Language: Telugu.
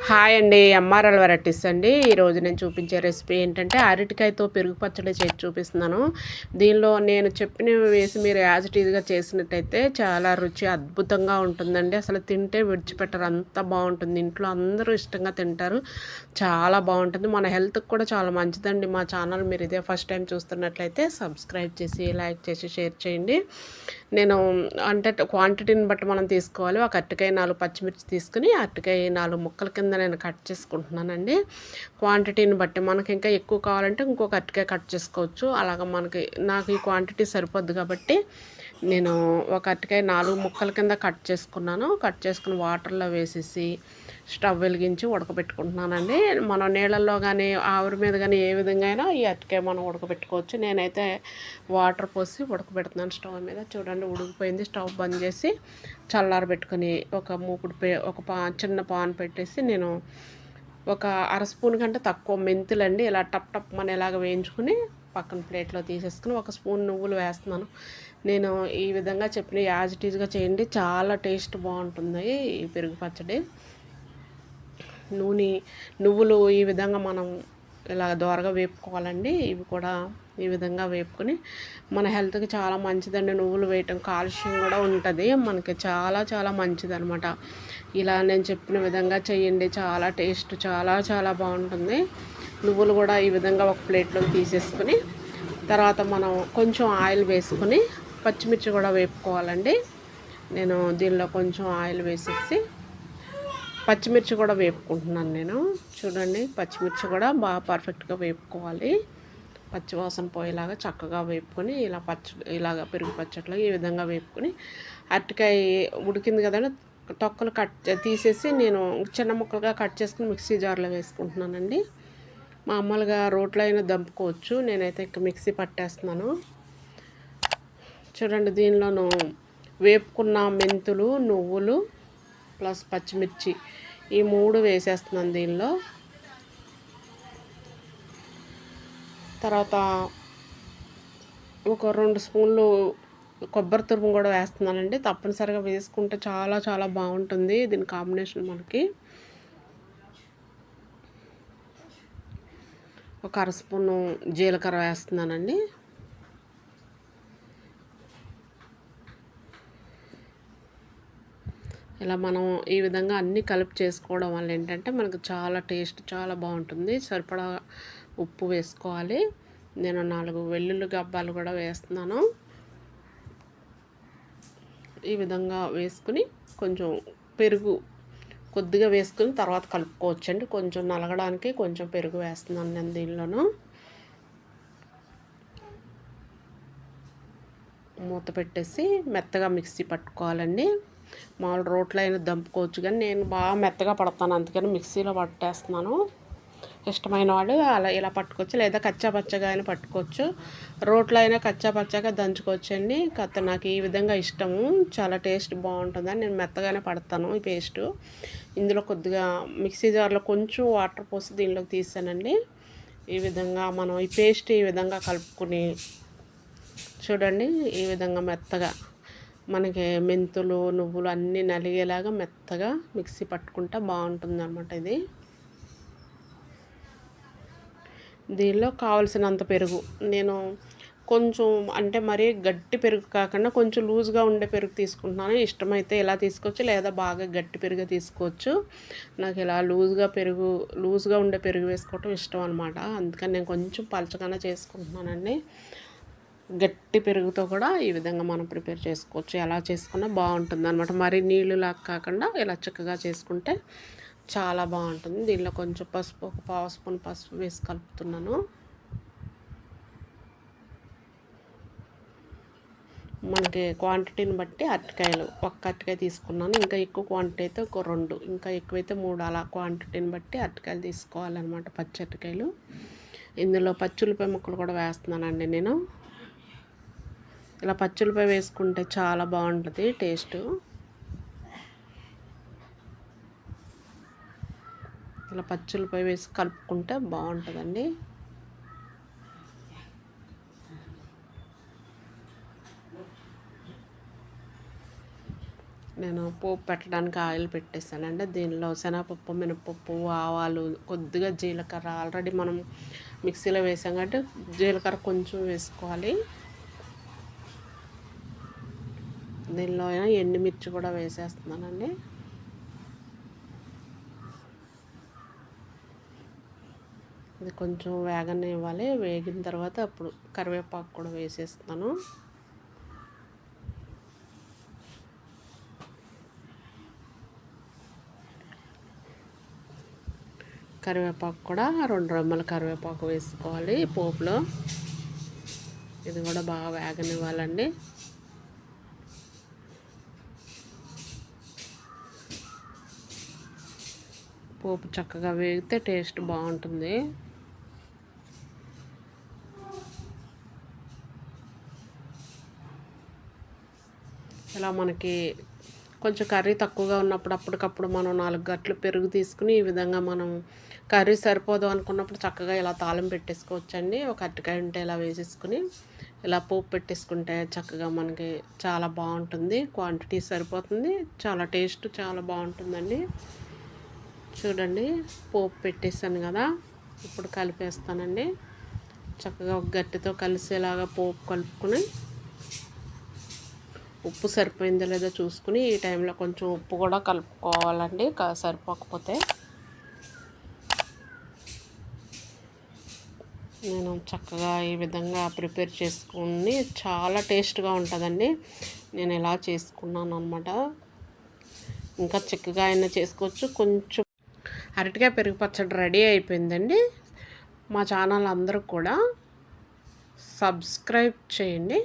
హాయ్ అండి, ఎంఆర్ఎల్ వెరైటీస్ అండి. ఈరోజు నేను చూపించే రెసిపీ ఏంటంటే అరటికాయతో పెరుగు పచ్చడి చేసి చూపిస్తున్నాను. దీనిలో నేను చెప్పినవి వేసి మీరు యాజ్ ఇట్ ఈజ్గా చేసినట్టయితే చాలా రుచి అద్భుతంగా ఉంటుందండి. అసలు తింటే విడిచిపెట్టరు, అంత బాగుంటుంది. ఇంట్లో అందరూ ఇష్టంగా తింటారు, చాలా బాగుంటుంది. మన హెల్త్కి కూడా చాలా మంచిదండి. మా ఛానల్ మీరు ఇదే ఫస్ట్ టైం చూస్తున్నట్లయితే సబ్స్క్రైబ్ చేసి లైక్ చేసి షేర్ చేయండి. నేను అంటే క్వాంటిటీని బట్టి మనం తీసుకోవాలి. ఒక అరటికాయ 4 పచ్చిమిర్చి తీసుకుని అరటికాయ 4 ముక్కల కింద నేను కట్ చేసుకుంటున్నానండి. క్వాంటిటీని బట్టి మనకి ఇంకా ఎక్కువ కావాలంటే ఇంకొక అరటికాయ కట్ చేసుకోవచ్చు. అలాగ నాకు ఈ క్వాంటిటీ సరిపోద్ది కాబట్టి నేను ఒక అరటికాయ 4 ముక్కల కింద కట్ చేసుకున్నాను. కట్ చేసుకుని వాటర్లో వేసేసి స్టవ్ వెలిగించి ఉడకబెట్టుకుంటున్నానండి. మనం నీళ్ళల్లో కానీ ఆవిరి మీద కానీ ఏ విధంగా అయినా ఈ అరటికాయ మనం ఉడకబెట్టుకోవచ్చు. నేనైతే వాటర్ పోసి ఉడకబెడుతున్నాను స్టవ్ మీద. చూడండి ఉడికిపోయింది. స్టవ్ బంద్ చేసి చల్లారబెట్టుకొని ఒక మూకుడు చిన్న పాన్ పెట్టేసి నేను ఒక అర స్పూన్ కంటే తక్కువ మెంతులండి ఇలా టప్ టప్ మన ఇలాగ వేయించుకుని పక్కన ప్లేట్లో తీసేసుకుని ఒక స్పూన్ నువ్వులు వేస్తున్నాను. నేను ఈ విధంగా చెప్పిన యాజ్ ఇట్ ఈజ్గా చేయండి, చాలా టేస్ట్ బాగుంటుంది ఈ పెరుగు పచ్చడి. నువ్వులు ఈ విధంగా మనం ఇలా దోరగా వేపుకోవాలండి. ఇవి కూడా ఈ విధంగా వేపుకొని మన హెల్త్కి చాలా మంచిదండి. నువ్వులు వేయటం కాల్షియం కూడా ఉంటుంది, మనకి చాలా చాలా మంచిది అనమాట. ఇలా నేను చెప్పిన విధంగా చేయండి, చాలా టేస్ట్ చాలా చాలా బాగుంటుంది. నువ్వులు కూడా ఈ విధంగా ఒక ప్లేట్లోకి తీసేసుకుని తర్వాత మనం కొంచెం ఆయిల్ వేసుకొని పచ్చిమిర్చి కూడా వేపుకోవాలండి. నేను దీనిలో కొంచెం ఆయిల్ వేసేసి పచ్చిమిర్చి కూడా వేపుకుంటున్నాను నేను. చూడండి పచ్చిమిర్చి కూడా బాగా పర్ఫెక్ట్గా వేపుకోవాలి. పచ్చివాసన పోయేలాగా చక్కగా వేపుకొని ఇలాగ పెరుగు పచ్చట్లో ఈ విధంగా వేపుకొని అరటికాయ ఉడికింది కదండి, తొక్కలు తీసేసి నేను చిన్న ముక్కలుగా కట్ చేసుకుని మిక్సీ జార్లో వేసుకుంటున్నానండి. మామూలుగా రోట్లో అయినా దంపుకోవచ్చు, నేనైతే ఇక మిక్సీ పట్టేస్తున్నాను. చూడండి దీనిలోను వేపుకున్న మెంతులు, నువ్వులు ప్లస్ పచ్చిమిర్చి ఈ 3 వేసేస్తున్నాను దీనిలో. తర్వాత ఒక 2 స్పూన్లు కొబ్బరి తురుము కూడా వేస్తున్నానండి. తప్పనిసరిగా వేసుకుంటే చాలా చాలా బాగుంటుంది దీని కాంబినేషన్ మనకి. ఒక అర స్పూను జీలకర్ర వేస్తున్నానండి. ఇలా మనం ఈ విధంగా అన్నీ కలిపి చేసుకోవడం వల్ల ఏంటంటే మనకు చాలా టేస్ట్ చాలా బాగుంటుంది. సరిపడా ఉప్పు వేసుకోవాలి. నేను 4 వెల్లుల్లి గబ్బాలు కూడా వేస్తున్నాను. ఈ విధంగా వేసుకుని కొంచెం పెరుగు కొద్దిగా వేసుకుని తర్వాత కలుపుకోవచ్చండి. కొంచెం నలగడానికి కొంచెం పెరుగు వేస్తున్నాను నేను దీనిలోను. మూత పెట్టేసి మెత్తగా మిక్సీ పట్టుకోవాలండి. మామూలు రోట్లో అయినా దంపుకోవచ్చు, కానీ నేను బాగా మెత్తగా పడతాను, అందుకని మిక్సీలో పట్టేస్తున్నాను. ఇష్టమైన వాళ్ళు అలా ఇలా పట్టుకోవచ్చు, లేదా కచ్చా పచ్చగా అయినా పట్టుకోవచ్చు. రోట్లో అయినా కచ్చా పచ్చగా దంచుకోవచ్చు అండి. నాకు ఈ విధంగా ఇష్టము, చాలా టేస్ట్ బాగుంటుందని నేను మెత్తగానే పడతాను ఈ పేస్టు. ఇందులో కొద్దిగా మిక్సీ జార్లో కొంచెం వాటర్ పోసి దీనిలోకి తీసానండి. ఈ విధంగా మనం ఈ పేస్ట్ ఈ విధంగా కలుపుకుని చూడండి ఈ విధంగా మెత్తగా మనకి మెంతులు, నువ్వులు అన్నీ నలిగేలాగా మెత్తగా మిక్సీ పట్టుకుంటే బాగుంటుంది అన్నమాట ఇది. దీనిలో కావలసినంత పెరుగు నేను కొంచెం అంటే మరీ గట్టి పెరుగు కాకుండా కొంచెం లూజ్గా ఉండే పెరుగు తీసుకుంటున్నాను. ఇష్టమైతే ఇలా తీసుకోవచ్చు, లేదా బాగా గట్టి పెరుగు తీసుకోవచ్చు. నాకు ఇలా లూజ్గా ఉండే పెరుగు వేసుకోవటం ఇష్టం అనమాట, అందుకని నేను కొంచెం పలచగానే చేసుకుంటున్నానండి. గట్టి పెరుగుతో కూడా ఈ విధంగా మనం ప్రిపేర్ చేసుకోవచ్చు. ఎలా చేసుకున్నా బాగుంటుంది అనమాట. మరి నీళ్ళులాగా కాకుండా ఇలా చక్కగా చేసుకుంటే చాలా బాగుంటుంది. దీనిలో కొంచెం పసుపు, ఒక పావు స్పూన్ పసుపు వేసి కలుపుతున్నాను. మనకి క్వాంటిటీని బట్టి అరటికాయలు ఒక్క అరటికాయ తీసుకున్నాను. ఇంకా ఎక్కువ క్వాంటిటీ అయితే ఒక 2, ఇంకా ఎక్కువైతే 3, అలా క్వాంటిటీని బట్టి అరటికాయలు తీసుకోవాలన్నమాట, పచ్చి అరటికాయలు. ఇందులో పచ్చుల్లిపాయ ముక్కలు కూడా వేస్తున్నానండి నేను. ఇలా పచ్చులపై వేసుకుంటే చాలా బాగుంటుంది టేస్ట్. ఇలా పచ్చులపై వేసి కలుపుకుంటే బాగుంటుందండి. నేను పోపు పెట్టడానికి ఆయిల్ పెట్టేస్తానండి. దీనిలో శనగపప్పు, మినపప్పు, ఆవాలు, కొద్దిగా జీలకర్ర ఆల్రెడీ మనం మిక్సీలో వేసాం కాబట్టి జీలకర్ర కొంచెం వేసుకోవాలి. దీనిలో ఎండుమిర్చి కూడా వేసేస్తున్నానండి. ఇది కొంచెం వేగనివ్వాలి. వేగిన తర్వాత అప్పుడు కరివేపాకు కూడా వేసేస్తున్నాను. కరివేపాకు కూడా 2 రెమ్మల కరివేపాకు వేసుకోవాలి పోపులో. ఇది కూడా బాగా వేగనివ్వాలండి. పోపు చక్కగా వేగితే టేస్ట్ బాగుంటుంది. ఇలా మనకి కొంచెం కర్రీ తక్కువగా ఉన్నప్పుడు అప్పటికప్పుడు మనం 4 గంటలు పెరుగు తీసుకుని ఈ విధంగా మనం కర్రీ సరిపోదు అనుకున్నప్పుడు చక్కగా ఇలా తాలింపు పెట్టేసుకోవచ్చండి. ఒక అరటికాయ ఉంటే ఇలా వేసేసుకుని ఇలా పోపు పెట్టేసుకుంటే చక్కగా మనకి చాలా బాగుంటుంది. క్వాంటిటీ సరిపోతుంది. చాలా టేస్ట్ చాలా బాగుంటుందండి. చూడండి పోపు పెట్టేసాను కదా, ఇప్పుడు కలిపేస్తానండి. చక్కగా ఒక గట్టితో కలిసేలాగా పోపు కలుపుకొని ఉప్పు సరిపోయిందో లేదో చూసుకుని ఈ టైంలో కొంచెం ఉప్పు కూడా కలుపుకోవాలండి. సరిపోకపోతే నేను చక్కగా ఈ విధంగా ప్రిపేర్ చేసుకుని చాలా టేస్ట్గా ఉంటుందండి. నేను ఇలా చేసుకున్నాను అనమాట. ఇంకా చిక్కగా అయినా చేసుకోవచ్చు. కొంచెం అరటికాయ పెరుగు పచ్చడి రెడీ అయిపోయిందండి. మా ఛానల్ అందరూ కూడా సబ్స్క్రైబ్ చేయండి.